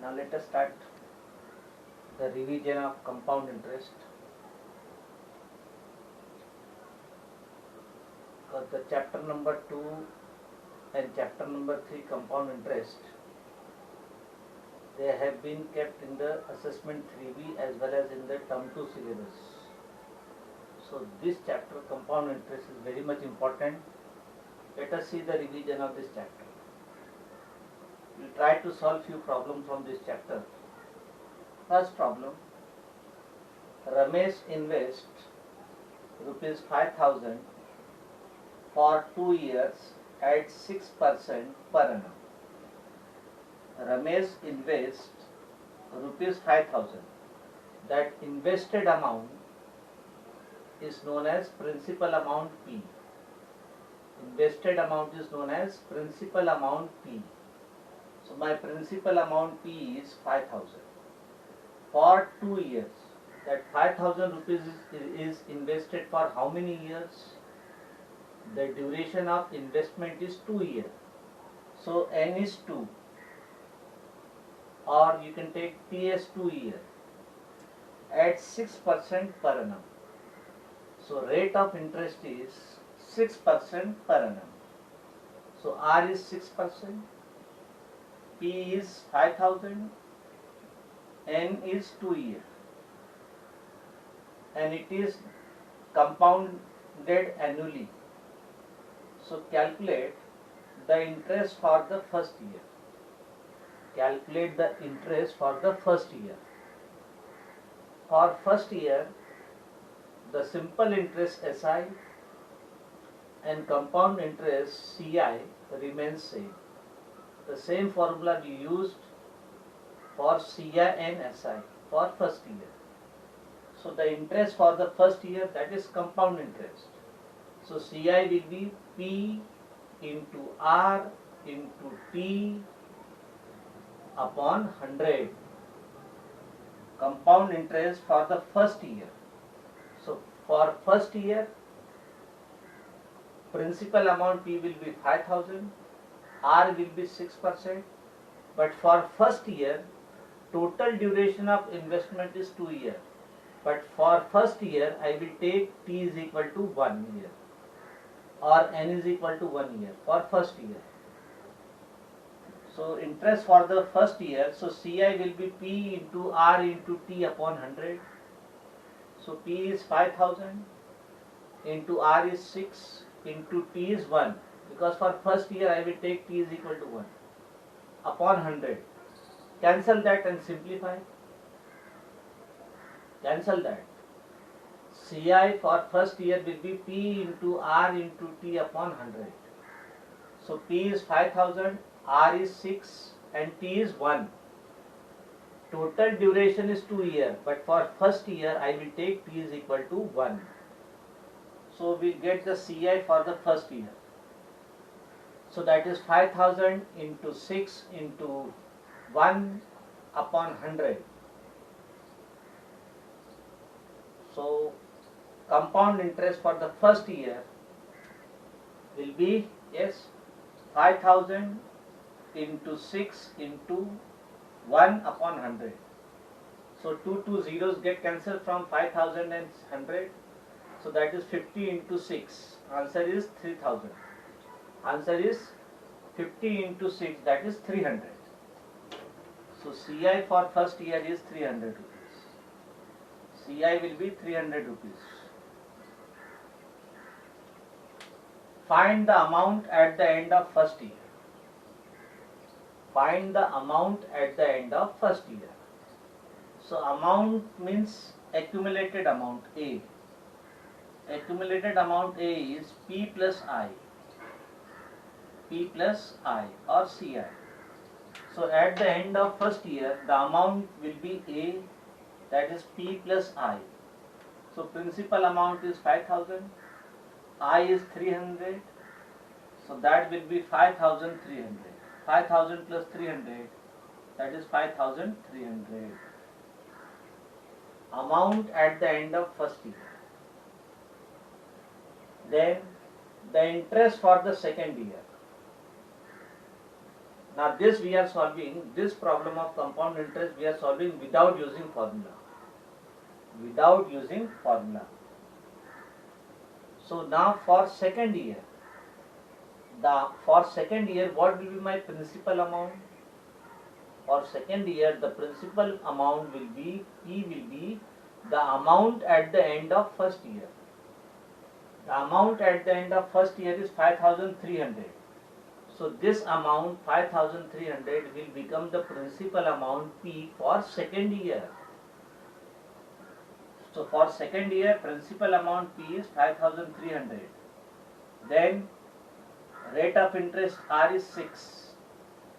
Now let us start the revision of compound interest. The chapter number 2 and chapter number 3 compound interest, they have been kept in the assessment 3B as well as in the term 2 syllabus. So this chapter compound interest is very much important. Let us see the revision of this chapter. We will try to solve few problems from this chapter. First problem, Ramesh invests rupees 5,000 for 2 years at 6% per annum. Ramesh invests rupees 5,000. That invested amount is known as principal amount P. Invested amount is known as principal amount P. So my principal amount P is 5,000. For 2 years, that 5,000 rupees is invested for how many years? The duration of investment is 2 years. So N is 2, or you can take T as 2 years at 6% per annum. So rate of interest is 6% per annum. So R is 6%, P is 5,000, N is 2 years, and it is compounded annually. So calculate the interest for the first year. Calculate the interest for the first year. For first year, the simple interest SI and compound interest CI remains same. The same formula we used for CI and SI for first year. So the interest for the first year, that is compound interest. So CI will be P into R into T upon 100. Compound interest for the first year. So for first year, principal amount P will be 5,000, R will be 6%, but for first year, total duration of investment is 2 years. But for first year, I will take T is equal to 1 year, or N is equal to 1 year for first year. So interest for the first year, so CI will be P into R into T upon 100. So P is 5,000 into R is 6 into T is 1, because for first year I will take T is equal to 1 upon 100. Cancel that and simplify. Cancel that. CI for first year will be P into R into T upon 100. So P is 5,000, R is 6 and T is 1. Total duration is 2 years, but for first year I will take T is equal to 1. So we get the CI for the first year. So that is 5,000 into 6 into 1 upon 100. So compound interest for the first year will be, yes, 5,000 into 6 into 1 upon 100. So 2 zeros get cancelled from 5,000 and 100. So that is 50 into 6. Answer is 3,000. Answer is 50 into 6, that is 300. So CI for first year is 300 rupees. CI will be 300 rupees. Find the amount at the end of first year. Find the amount at the end of first year. So amount means accumulated amount A. Accumulated amount A is P plus I. P plus I or CI. So at the end of first year, the amount will be A, that is P plus I. So principal amount is 5,000, I is 300, so that will be 5,300. 5,000 plus 300, that is 5,300. Amount at the end of first year. Then the interest for the second year. Now this we are solving, this problem of compound interest we are solving without using formula. Without using formula. So now for second year, for second year what will be my principal amount? For second year the principal amount will be, P will be the amount at the end of first year. The amount at the end of first year is 5,300. So this amount 5,300 will become the principal amount P for second year. So for second year principal amount P is 5,300. Then rate of interest R is 6.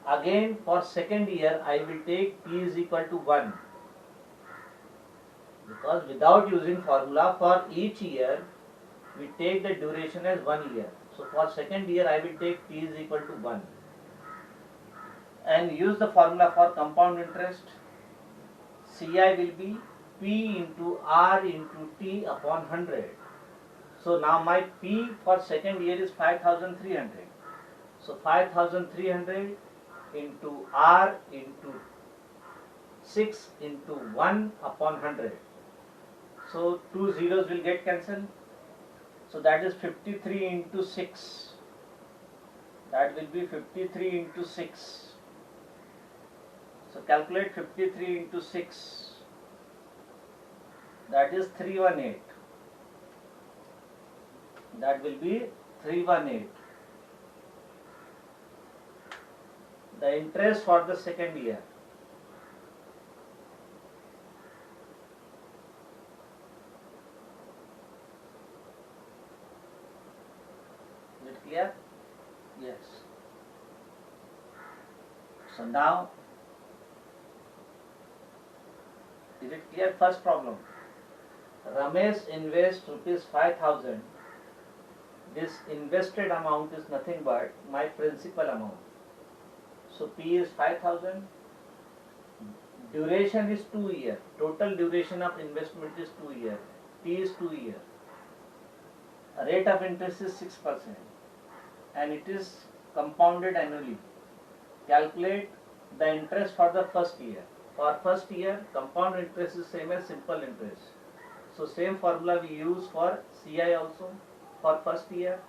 Again for second year I will take P is equal to 1. Because without using formula for each year we take the duration as 1 year. So for second year I will take P is equal to 1 and use the formula for compound interest. CI will be P into R into T upon 100. So now my P for second year is 5,300. So 5,300 into R into 6 into 1 upon 100. So 2 zeros will get cancelled. So that is 53 into 6. That will be 53 into 6. So calculate 53 into 6. That is 318. That will be 318. The interest for the second year. Is it clear? Yes. So now, is it clear? First problem. Ramesh invests rupees 5,000. This invested amount is nothing but my principal amount. So P is 5,000. Duration is 2 years. Total duration of investment is 2 years. T is 2 years. Rate of interest is 6%. And it is compounded annually. Calculate the interest for the first year. For first year, compound interest is same as simple interest. So same formula we use for CI also for first year.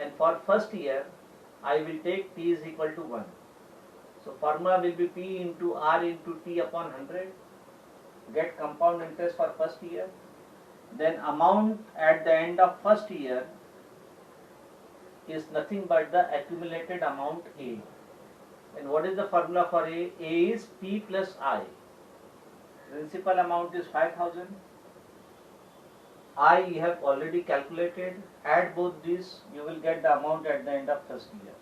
And for first year, I will take T is equal to 1. So formula will be P into R into T upon 100. Get compound interest for first year. Then amount at the end of first year is nothing but the accumulated amount A. And what is the formula for A? A is P plus I. Principal amount is 5,000. I you have already calculated. Add both these, you will get the amount at the end of first year.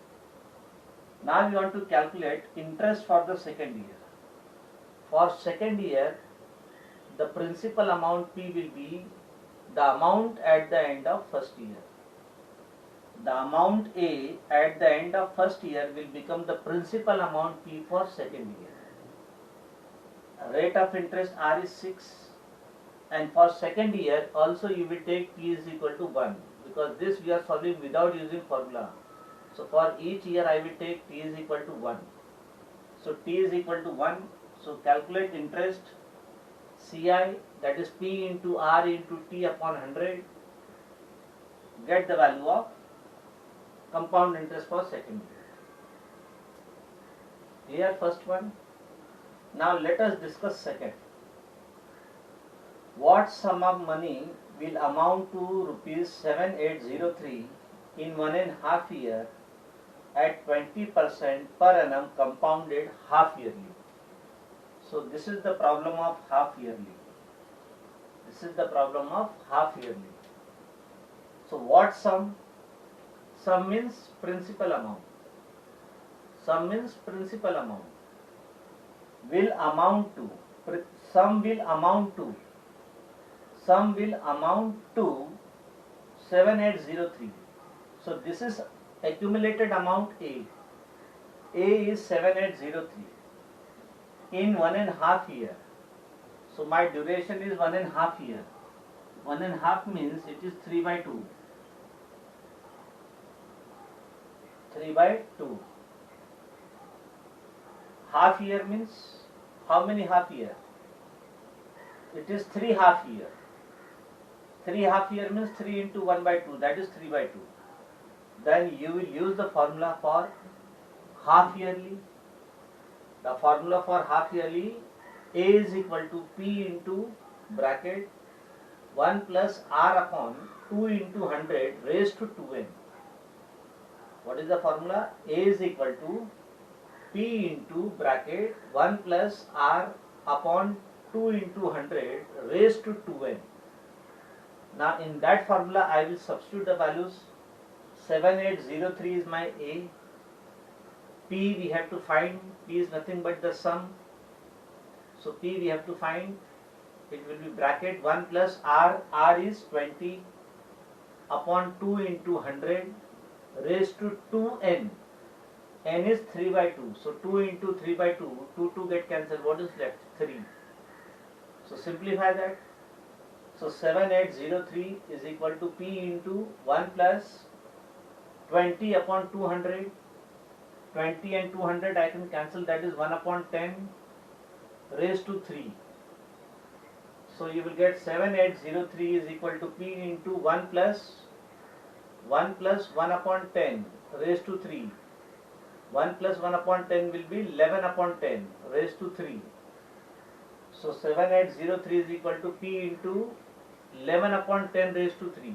Now we want to calculate interest for the second year. For second year, the principal amount P will be the amount at the end of first year. The amount A at the end of first year will become the principal amount P for second year. Rate of interest R is 6. And for second year also you will take P is equal to 1, because this we are solving without using formula. So for each year I will take T is equal to 1. So T is equal to 1. So calculate interest CI, that is P into R into T upon 100. Get the value of compound interest for second year. Here first one. Now let us discuss second. What sum of money will amount to rupees 7803 in 1.5 year at 20% per annum compounded half yearly? So this is the problem of half yearly. This is the problem of half yearly. So what sum? Sum means principal amount. Sum means principal amount. Will amount to. Sum will amount to. Sum will amount to 7803. So this is accumulated amount A. A is 7803 in 1.5 year. So my duration is 1.5 year. 1.5 means it is 3/2. 3/2. half year means how many half year? It is 3 half year. 3 half year means 3 into 1 by 2, that is 3 by 2. Then you will use the formula for half yearly. The formula for half yearly, A is equal to P into bracket 1 plus R upon 2 into 100 raised to 2n. What is the formula? A is equal to P into bracket 1 plus R upon 2 into 100 raised to 2n. Now in that formula I will substitute the values. 7803 is my A. P we have to find. P is nothing but the sum. So P we have to find. It will be bracket 1 plus R. R is 20 upon 2 into 100 raised to 2n. N is 3 by 2. So 2 into 3 by 2. 2 get cancelled. What is left? 3. So simplify that. So 7803 is equal to P into 1 plus 20 upon 200. 20 and 200 I can cancel, that is 1 upon 10 raised to 3. So you will get 7803 is equal to P into 1 plus 1 upon 10 raised to 3. 1 plus 1 upon 10 will be 11 upon 10 raised to 3. So 7803 is equal to P into 11 upon 10 raised to 3.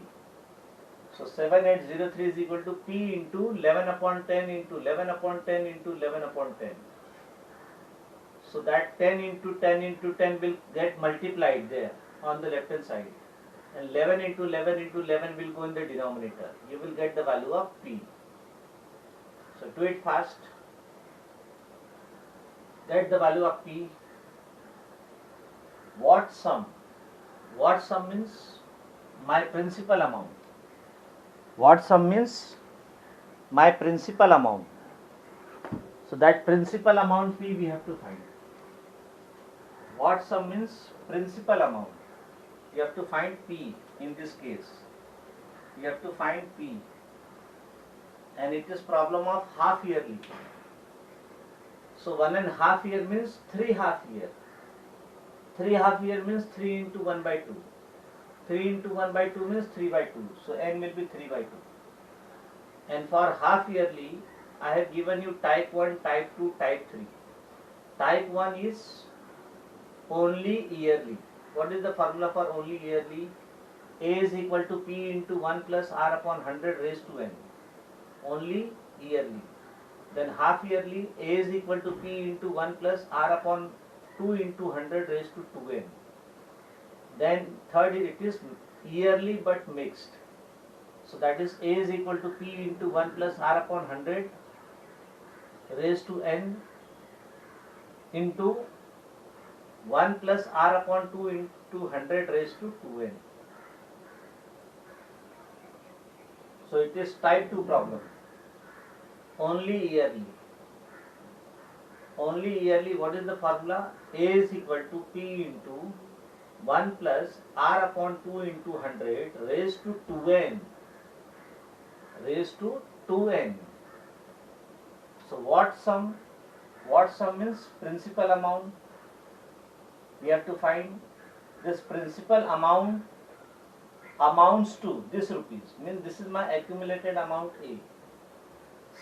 So 7803 is equal to P into 11 upon 10 into 11 upon 10 into 11 upon 10. So that 10 into 10 into 10 will get multiplied there on the left hand side. And 11 into 11 into 11 will go in the denominator. You will get the value of P. So do it fast. Get the value of P. What sum? What sum means my principal amount. What sum means my principal amount. So that principal amount P we have to find. What sum means principal amount. You have to find P in this case. You have to find P. And it is problem of half yearly. So 1.5 year means 3 half year. 3 half year means 3 into 1 by 2. 3 into 1 by 2 means 3 by 2. So n will be 3 by 2. And for half yearly, I have given you type 1, type 2, type 3. Type 1 is only yearly. What is the formula for only yearly? A is equal to P into 1 plus R upon 100 raised to n. Only yearly. Then half yearly, A is equal to P into 1 plus R upon 2 into 100 raised to 2n. Then third, it is yearly but mixed. So that is A is equal to P into 1 plus R upon 100 raised to n into 1 plus R upon 2 into 100 raised to 2n. So it is type 2 problem. Only yearly. Only yearly, what is the formula? A is equal to P into 1 plus R upon 2 into 100 raised to 2n. Raised to 2n. So what sum? What sum means principal amount? We have to find this principal amount amounts to this rupees. Means this is my accumulated amount A.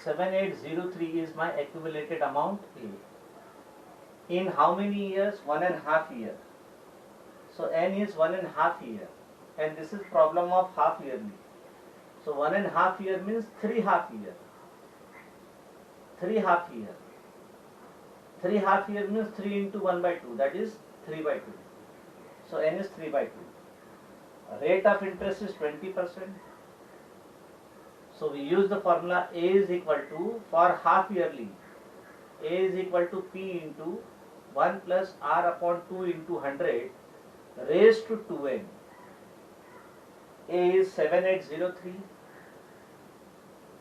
7803 is my accumulated amount A. In how many years? 1.5 year. So n is 1.5 year. And this is problem of half yearly. So 1.5 year means 3 half year. 3 half year. 3 half year means 3 into 1 by 2. That is 3 by 2. So n is 3 by 2. Rate of interest is 20%. So we use the formula A is equal to, for half yearly, A is equal to P into 1 plus R upon 2 into 100 raised to 2n. A is 7803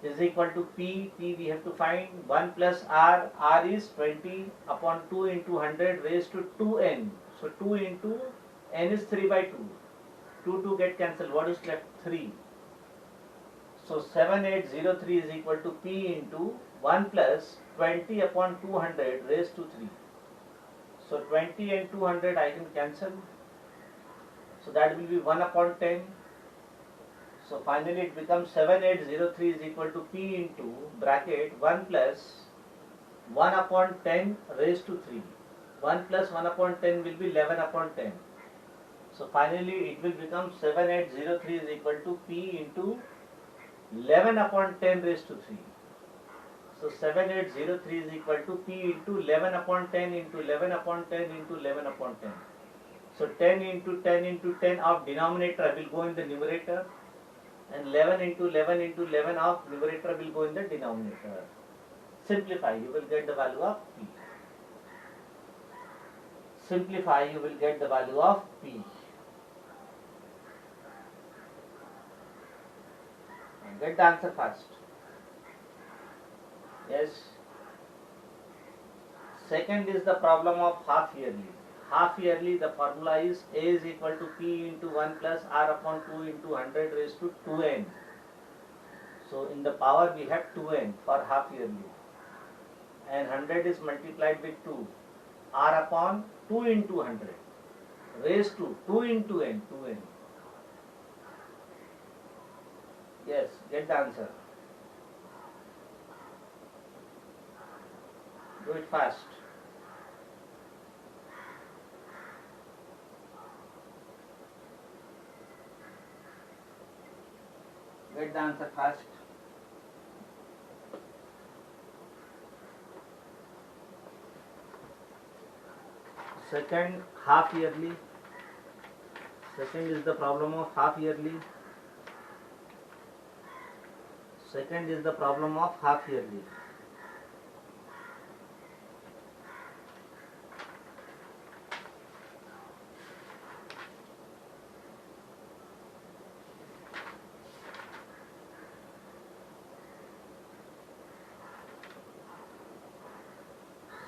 is equal to P. P we have to find 1 plus R. R is 20 upon 2 into 100 raised to 2n. So 2 into n is 3 by 2. 2 get cancelled. What is left? 3. So 7803 is equal to P into 1 plus 20 upon 200 raised to 3. So 20 and 200 I can cancel. So that will be 1 upon 10. So finally it becomes 7803 is equal to P into bracket 1 plus 1 upon 10 raised to 3. 1 plus 1 upon 10 will be 11 upon 10. So finally it will become 7803 is equal to P into 11 upon 10 raised to 3. So 7803 is equal to P into 11 upon 10 into 11 upon 10 into 11 upon 10. So 10 into 10 into 10 of denominator will go in the numerator, and 11 into 11 into 11 of numerator will go in the denominator. Simplify, you will get the value of P. Simplify, you will get the value of P. Get the answer first. Yes. Second is the problem of half yearly. Half yearly, the formula is A is equal to P into 1 plus R upon 2 into 100 raised to 2n. So in the power we have 2n for half yearly. And 100 is multiplied with 2. R upon 2 into 100 raised to 2 into n, 2n. Yes, get the answer. Do it fast. Get the answer fast. Second, half yearly. Second is the problem of half yearly. Second is the problem of half yearly.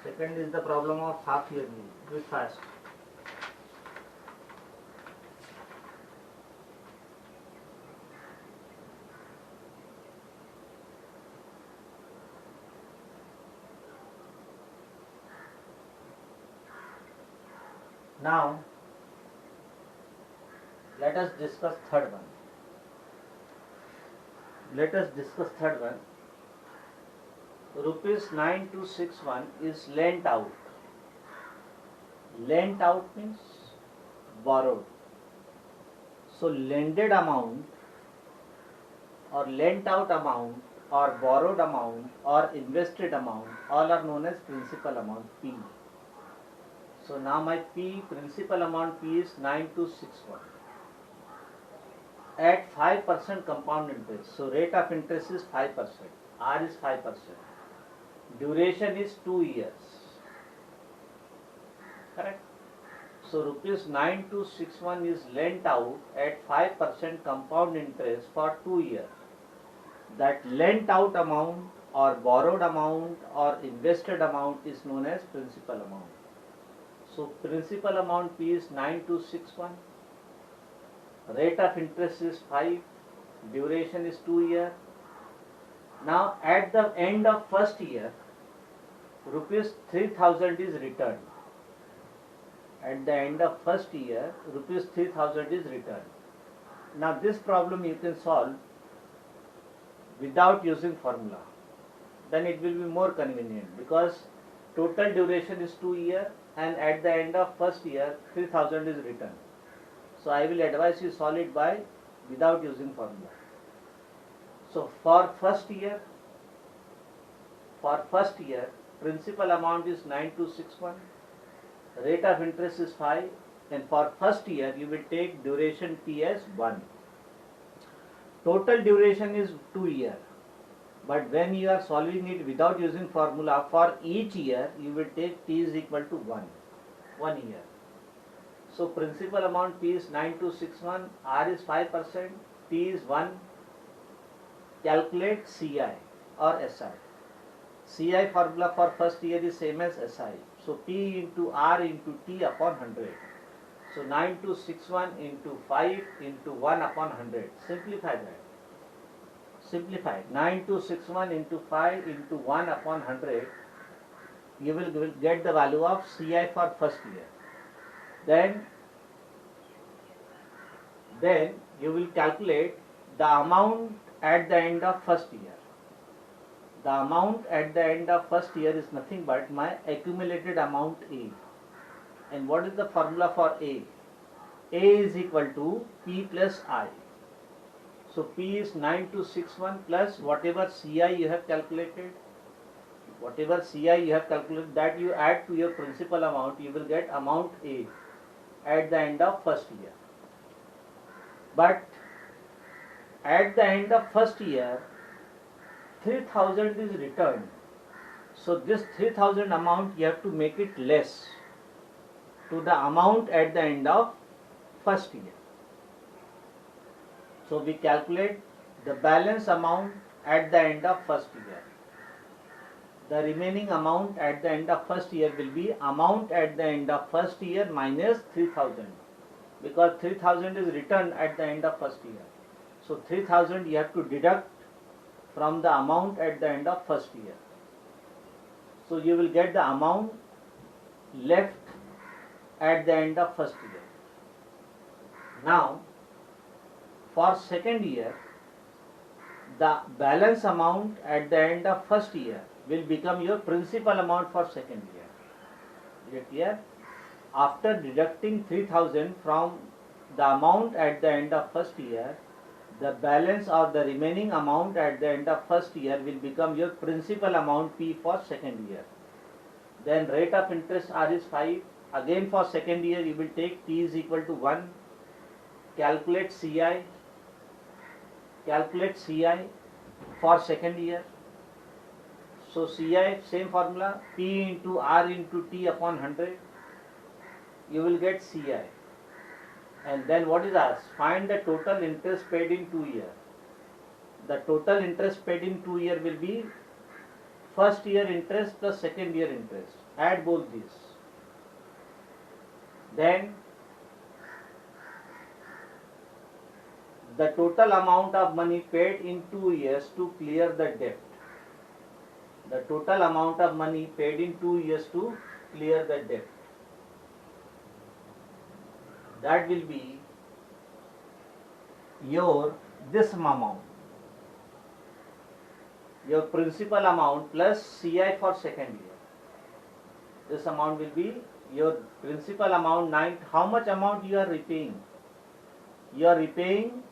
Second is the problem of half yearly. Do it fast. Now, let us discuss third one. Let us discuss third one. Rupees 9261 is lent out. Lent out means borrowed. So lended amount or lent out amount or borrowed amount or invested amount all are known as principal amount P. So now my P, principal amount P is 9261 at 5% compound interest. So rate of interest is 5%. R is 5%. Duration is 2 years. Correct? So rupees 9261 is lent out at 5% compound interest for 2 years. That lent out amount or borrowed amount or invested amount is known as principal amount. So principal amount P is 9261. Rate of interest is 5. Duration is 2 years. Now at the end of first year, rupees 3000 is returned. At the end of first year, rupees 3000 is returned. Now this problem you can solve without using formula. Then it will be more convenient because total duration is 2 years and at the end of first year 3000 is returned. So I will advise you solve it by without using formula. So for first year, principal amount is 9261, rate of interest is 5, and for first year you will take duration T as 1. Total duration is 2 years, but when you are solving it without using formula, for each year you will take T is equal to 1 year. So principal amount P is 9261, R is 5%, T is 1. Calculate CI or SI. CI formula for first year is same as SI. So P into R into T upon 100. So 9261 into 5 into 1 upon 100. Simplify that. simplify. 9261 into 5 into 1 upon 100, you will get the value of CI for first year. Then you will calculate the amount at the end of first year. The amount at the end of first year is nothing but my accumulated amount A. And what is the formula for A? A is equal to P plus I. So P is 9261 plus whatever CI you have calculated. Whatever CI you have calculated, that you add to your principal amount, you will get amount A at the end of first year. But at the end of first year, 3000 is returned. So this 3000 amount you have to make it less to the amount at the end of first year. So we calculate the balance amount at the end of first year. The remaining amount at the end of first year will be amount at the end of first year minus 3000, because 3000 is returned at the end of first year. So 3000 you have to deduct from the amount at the end of first year. So you will get the amount left at the end of first year. Now for second year, the balance amount at the end of first year will become your principal amount for second year. Is it clear? After deducting 3000 from the amount at the end of first year, the balance or the remaining amount at the end of first year will become your principal amount P for second year. Then rate of interest R is 5. Again for second year you will take T is equal to 1. Calculate CI for second year. So CI, same formula, P into R into T upon 100, you will get CI. And then what is asked? Find the total interest paid in 2 years. The total interest paid in 2 years will be first year interest plus second year interest. Add both these. Then the total amount of money paid in 2 years to clear the debt. The total amount of money paid in 2 years to clear the debt. That will be your this amount. Your principal amount plus CI for second year. This amount will be your principal amount. How much amount you are repaying? You are repaying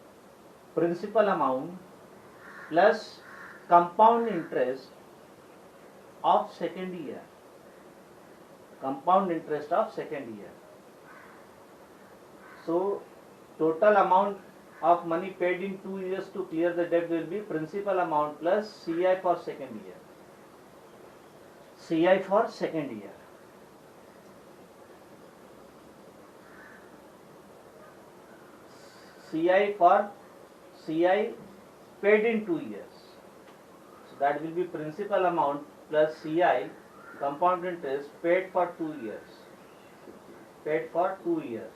principal amount plus compound interest of second year. Compound interest of second year. So total amount of money paid in 2 years to clear the debt will be principal amount plus CI for second year. CI for second year. CI paid in 2 years. So that will be principal amount plus CI, compound interest, paid for 2 years. Paid for 2 years.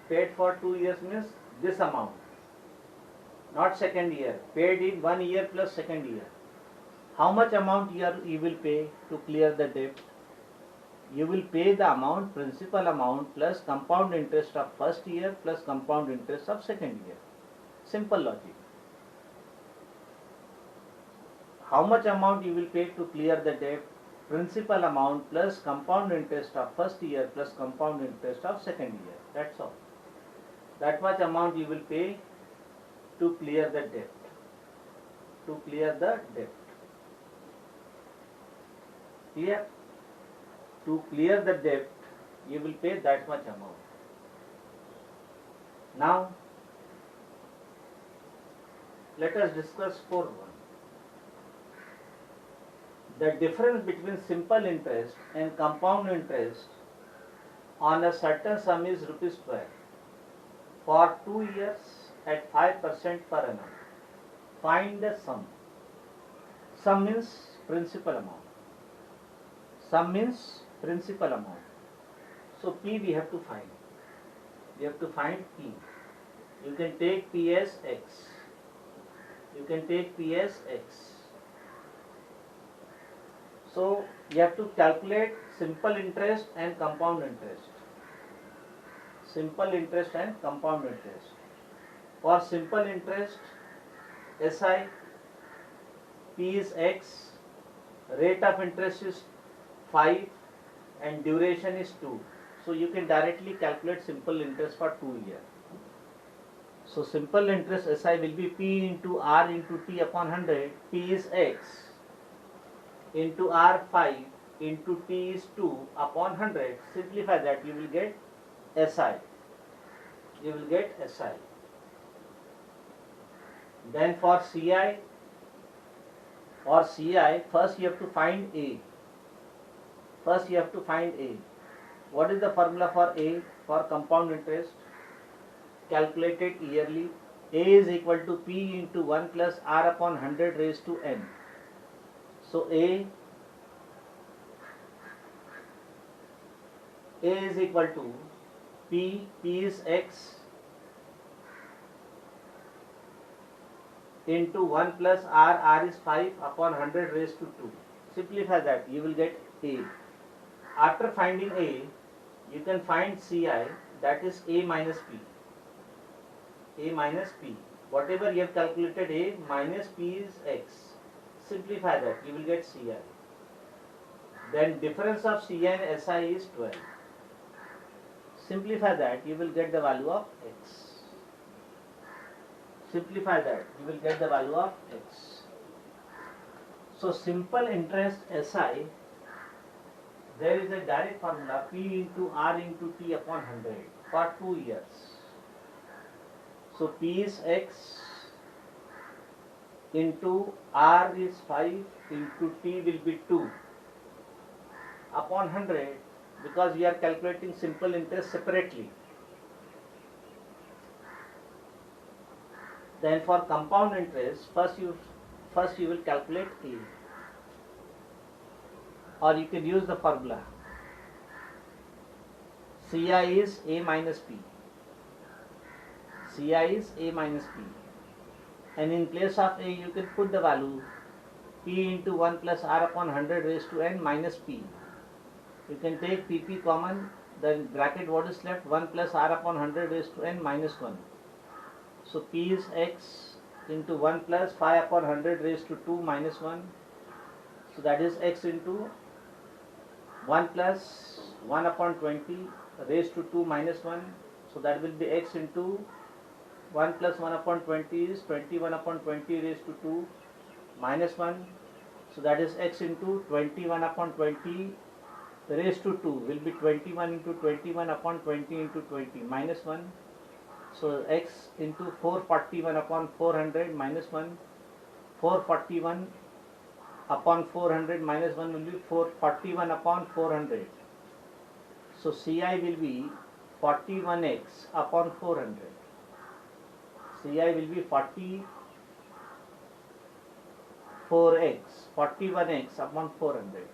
Paid for 2 years means this amount, not second year. Paid in 1 year plus second year. How much amount you will pay to clear the debt? You will pay the amount, principal amount plus compound interest of first year plus compound interest of second year. Simple logic. How much amount you will pay to clear the debt? Principal amount plus compound interest of first year plus compound interest of second year. That's all. That much amount you will pay to clear the debt. To clear the debt. Clear? To clear the debt, you will pay that much amount. Now, let us discuss 4.1. The difference between simple interest and compound interest on a certain sum is ₹12 for 2 years at 5% per annum. Find the sum. Sum means principal amount. Sum means principal amount. So P we have to find. We have to find P. You can take P as X. You can take P as x. So you have to calculate simple interest and compound interest. Simple interest and compound interest. For simple interest, SI, P is x, rate of interest is 5 and duration is 2. So you can directly calculate simple interest for 2 years. So simple interest SI will be P into R into T upon 100. P is x into R 5 into T is 2 upon 100. Simplify that, you will get SI. You will get SI. Then for CI, first you have to find A. First you have to find A. What is the formula for A? For compound interest, calculated yearly. A is equal to P into 1 plus R upon 100 raised to N. So A is equal to P is x into 1 plus R is 5 upon 100 raised to 2. Simplify that, you will get A. After finding A, you can find CI, that is A minus P. A minus P. Whatever you have calculated A minus P is x. Simplify that, you will get CI. Then difference of CI and SI is 12. Simplify that, you will get the value of x. Simplify that, you will get the value of x. So simple interest SI, there is a direct formula P into R into T upon 100 for 2 years. So P is x into R is 5 into T will be 2 upon 100, because we are calculating simple interest separately. Then for compound interest, first you will calculate A, or you can use the formula CI is A minus P. CI is A minus P, and in place of A you can put the value P into 1 plus R upon 100 raised to N minus P. You can take PP common, then bracket what is left, 1 plus R upon 100 raised to N minus 1. So P is x into 1 plus 5 upon 100 raised to 2 minus 1. So that is x into 1 plus 1 upon 20 raised to 2 minus 1. So that will be x into 1 plus 1 upon 20 is 21 upon 20 raised to 2 minus 1. So that is x into 21 upon 20 raised to 2 will be 21 into 21 upon 20 into 20 minus 1. So x into 441 upon 400 minus 1. 441 upon 400 minus 1 will be 441 upon 400. So CI will be 41x upon 400. CI will be 41x upon 400.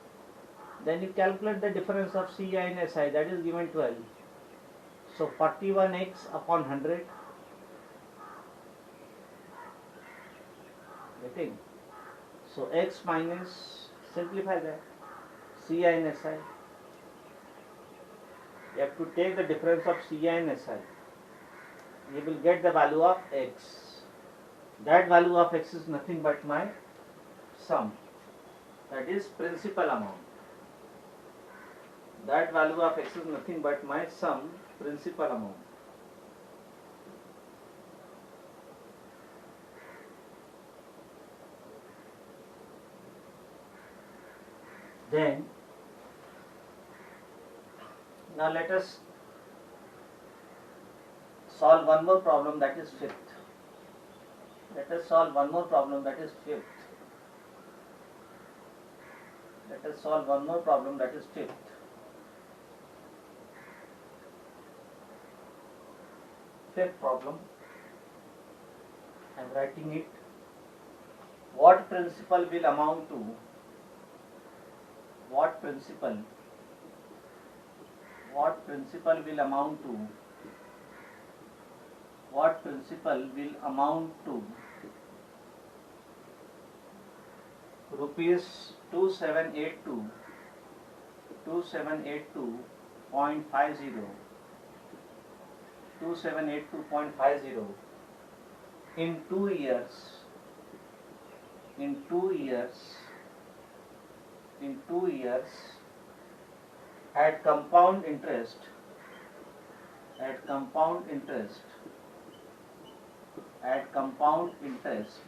Then you calculate the difference of CI and SI, that is given 12. So 41x upon 100. Getting? So x minus, simplify that, CI and SI. You have to take the difference of CI and SI. You will get the value of x. That value of x is nothing but my sum. That is principal amount. That value of x is nothing but my sum, principal amount. Then, now let us solve one more problem, that is fifth. Let us solve one more problem, that is fifth. Let us solve one more problem, that is fifth. Fifth problem, I am writing it. What principal will amount to? What principal will amount to? What principal will amount to rupees 2782.50 in 2 years at compound interest at compound interest at compound interest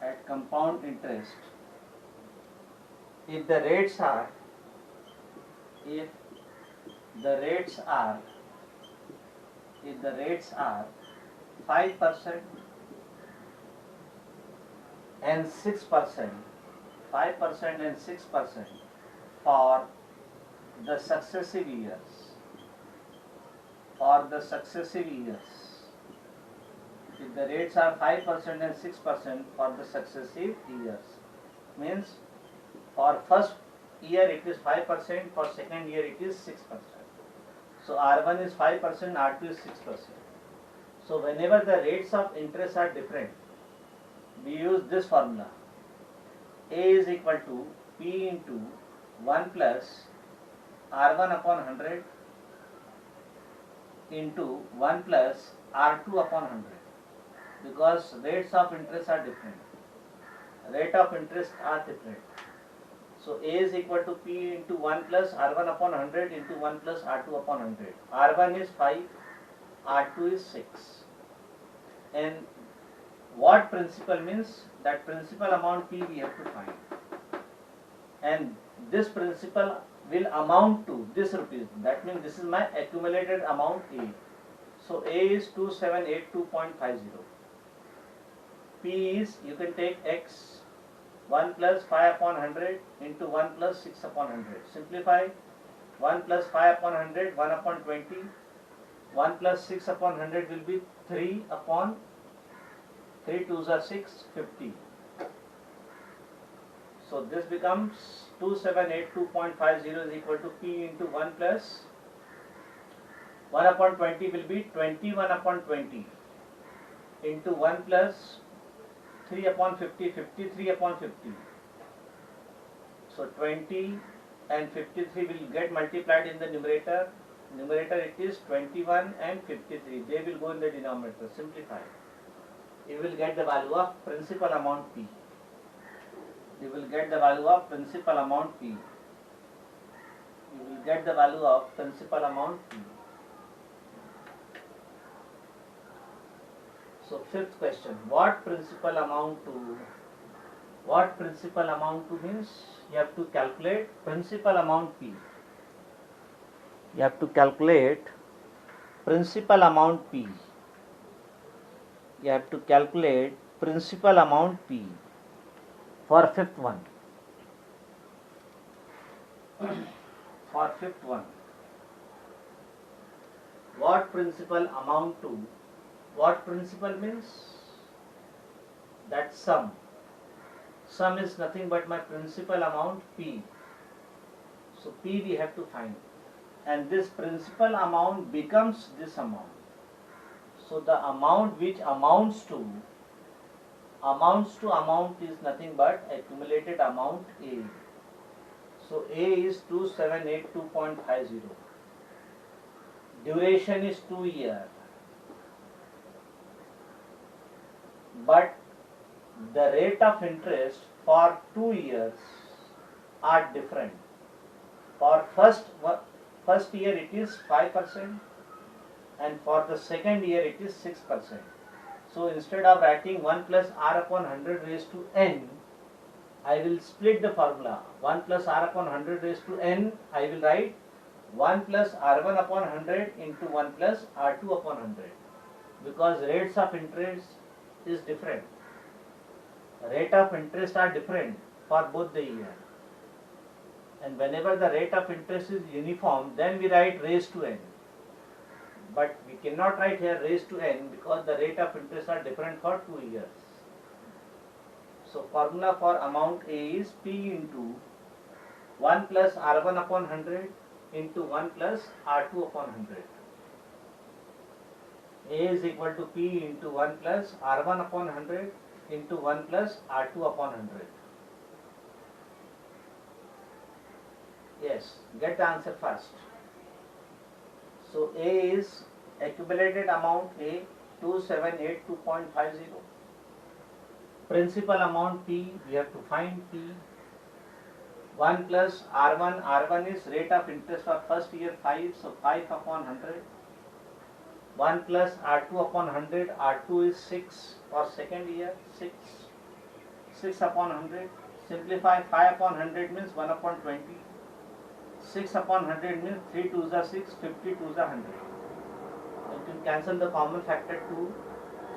at compound interest if the rates are if the rates are 5% and 6% 5% and 6% for the successive years if the rates are 5% and 6% for the successive years, means for first year it is 5%, for second year it is 6%. So R1 is 5%, R2 is 6%. So whenever the rates of interest are different, we use this formula. A is equal to P into 1 plus R1 upon 100 into 1 plus R2 upon 100, because rates of interest are different. So A is equal to P into 1 plus R1 upon 100 into 1 plus R2 upon 100. R1 is 5, R2 is 6. And what principal means? That principal amount P we have to find. And this principal will amount to this rupees. That means this is my accumulated amount A. So A is 2782.50. P is, you can take X, 1 plus 5 upon 100 into 1 plus 6 upon 100. Simplify. 1 plus 5 upon 100, 1 upon 20. 1 plus 6 upon 100 will be 3 upon 3 2s are 6, 50. So this becomes 2782.50 is equal to P into 1 plus 1 upon 20 will be 21 upon 20 into 1 plus 3 upon 50, 53 upon 50. So 20 and 53 will get multiplied in the numerator. Numerator it is 21 and 53. They will go in the denominator. Simplify. You will get the value of principal amount P. So fifth question, what principal amount to means you have to calculate principal amount P. For fifth one. What principal amount to? What principal means? That sum. Sum is nothing but my principal amount P. So P we have to find. And this principal amount becomes this amount. So the amount which amounts to amount is nothing but accumulated amount A. So A is 2782.50. Duration is 2 years. But the rate of interest for 2 years are different. For first year it is 5% and for the second year it is 6%. So instead of writing 1 plus R upon 100 raised to N, I will split the formula. 1 plus R upon 100 raised to N, I will write 1 plus R1 upon 100 into 1 plus R2 upon 100. Because rates of interest is different. Rate of interest are different for both the year. And whenever the rate of interest is uniform, then we write raised to N. But we cannot write here raised to N because the rate of interest are different for 2 years. So formula for amount A is P into 1 plus R1 upon 100 into 1 plus R2 upon 100. A is equal to P into 1 plus R1 upon 100 into 1 plus R2 upon 100. Yes, get the answer first. So A is accumulated amount A 2782.50. Principal amount P, we have to find P. 1 plus R1, R1 is rate of interest for first year 5, so 5 upon 100. 1 plus R2 upon 100, R2 is 6 for second year, 6. 6 upon 100, simplify 5 upon 100 means 1 upon 20. 6 upon 100 means 3 2s are 6, 50 2s are 100. You can cancel the common factor 2.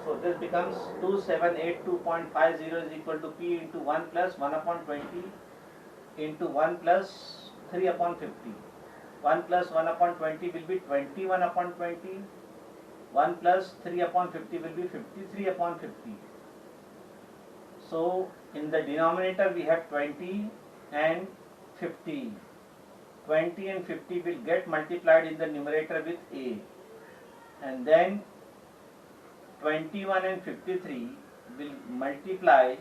So this becomes 2782.50 is equal to P into 1 plus 1 upon 20 into 1 plus 3 upon 50. 1 plus 1 upon 20 will be 21 upon 20. 1 plus 3 upon 50 will be 53 upon 50. So in the denominator we have 20 and 50. 20 and 50 will get multiplied in the numerator with A, and then 21 and 53 will multiply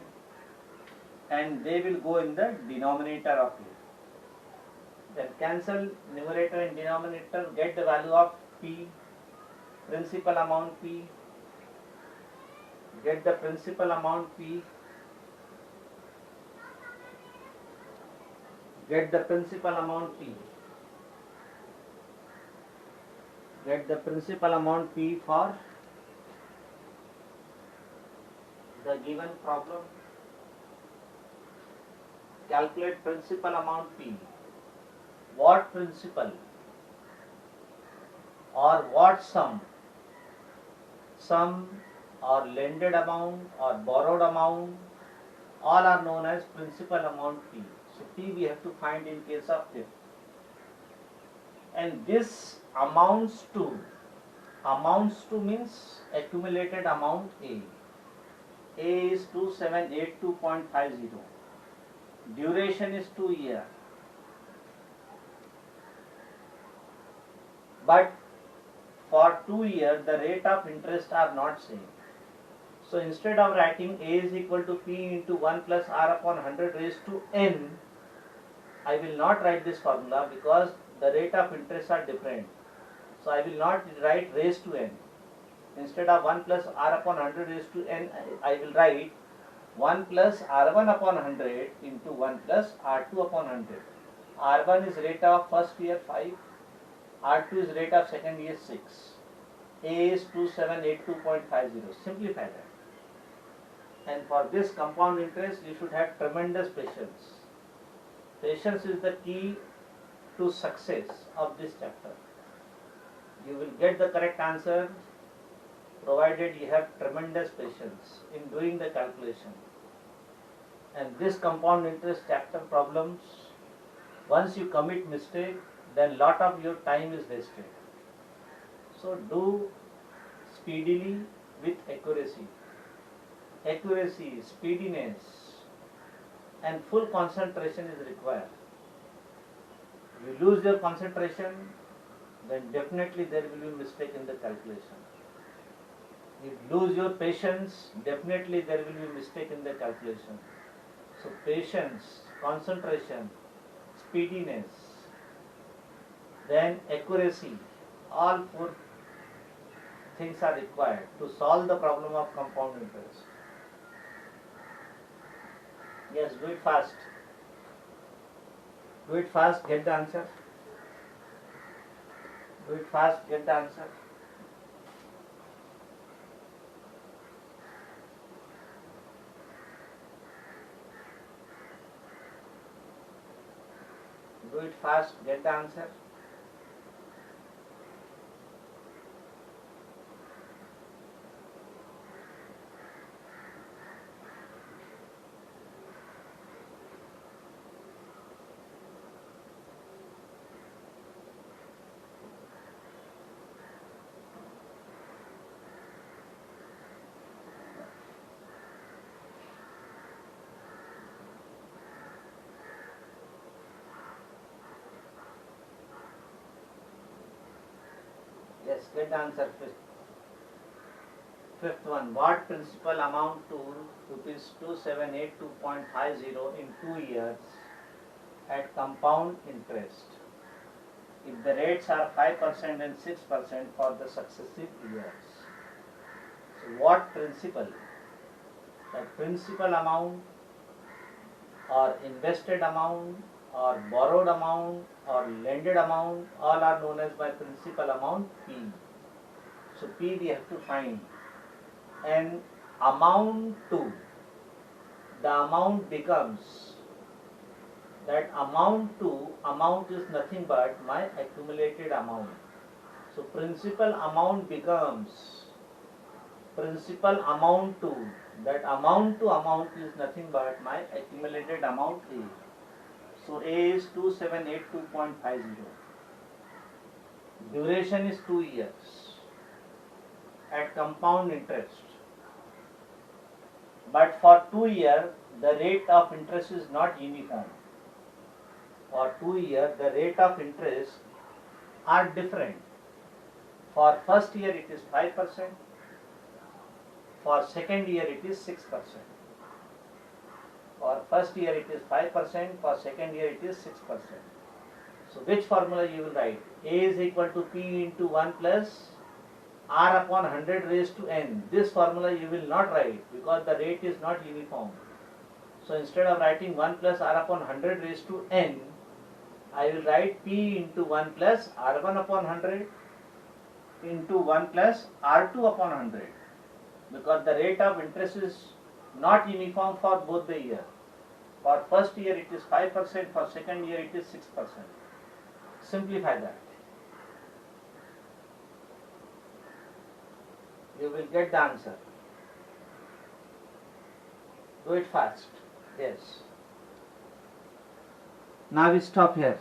and they will go in the denominator of A. Then cancel numerator and denominator, get the value of P, principal amount P, get the principal amount P, get the principal amount P, get the principal amount P for the given problem. Calculate principal amount P. What principal or what sum or lended amount or borrowed amount, all are known as principal amount P. So P we have to find in case of this. And this amounts to means accumulated amount A. A is 2782.50. Duration is 2 years. But for 2 years the rate of interest are not same. So instead of writing A is equal to P into 1 plus R upon 100 raised to N, I will not write this formula because the rate of interest are different. So I will not write raised to N. Instead of 1 plus R upon 100 raised to N, I will write 1 plus R1 upon 100 into 1 plus R2 upon 100. R1 is rate of first year 5, R2 is rate of second year 6. A is 2782.50. Simplify that. And for this compound interest, you should have tremendous patience. Patience is the key to success of this chapter. You will get the correct answer provided you have tremendous patience in doing the calculation. And this compound interest chapter problems, once you commit mistake, then lot of your time is wasted. So do speedily with accuracy. Accuracy, speediness and full concentration is required. You lose your concentration, then definitely there will be mistake in the calculation. If you lose your patience, definitely there will be mistake in the calculation. So patience, concentration, speediness, then accuracy, all 4 things are required to solve the problem of compound interest. Yes, do it fast. Do it fast, get the answer. Do it fast, get the answer. Do it fast, get the answer. Yes, get the answer first. Fifth one, what principal amount to rupees 2782.50 in 2 years at compound interest if the rates are 5% and 6% for the successive years? So what principal? That principal amount or invested amount or borrowed amount or lended amount, all are known as by principal amount P. So P we have to find, and amount to, the amount becomes, that amount to, amount is nothing but my accumulated amount. So principal amount becomes principal amount to, that amount to amount is nothing but my accumulated amount A. So A is 2782.50. Duration is 2 years at compound interest. But for 2 years, the rate of interest is not uniform. For 2 years, the rate of interest are different. For first year, it is 5%. For second year, it is 6%. For first year, it is 5%. For second year, it is 6%. So, which formula you will write? A is equal to P into 1 plus R upon 100 raised to N. This formula you will not write because the rate is not uniform. So, instead of writing 1 plus R upon 100 raised to N, I will write P into 1 plus R1 upon 100 into 1 plus R2 upon 100, because the rate of interest is not uniform for both the year. For first year it is 5%, for second year it is 6%. Simplify that. You will get the answer. Do it fast. Yes. Now we stop here.